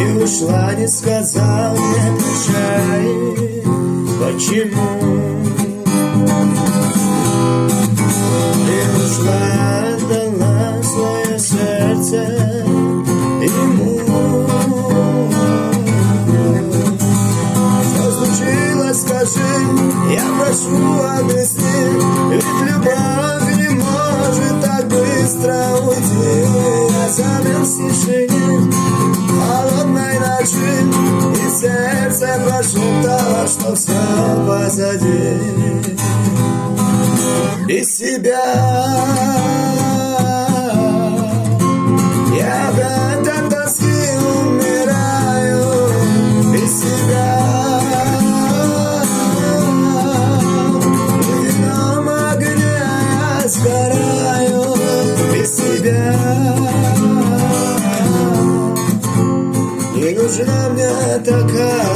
И ушла, не сказав мне прощай. Почему? И ушла, отдала свое сердце ему. Что случилось, скажи, я прошу, объясни. Ведь любовь не может так быстро уйти. Я замерз в тишине холодной ночи, и сердце прошептало, что все позади. Без тебя я от тоски умираю. Без тебя в ледяном огне я сгораю. Без тебя не нужна мне такая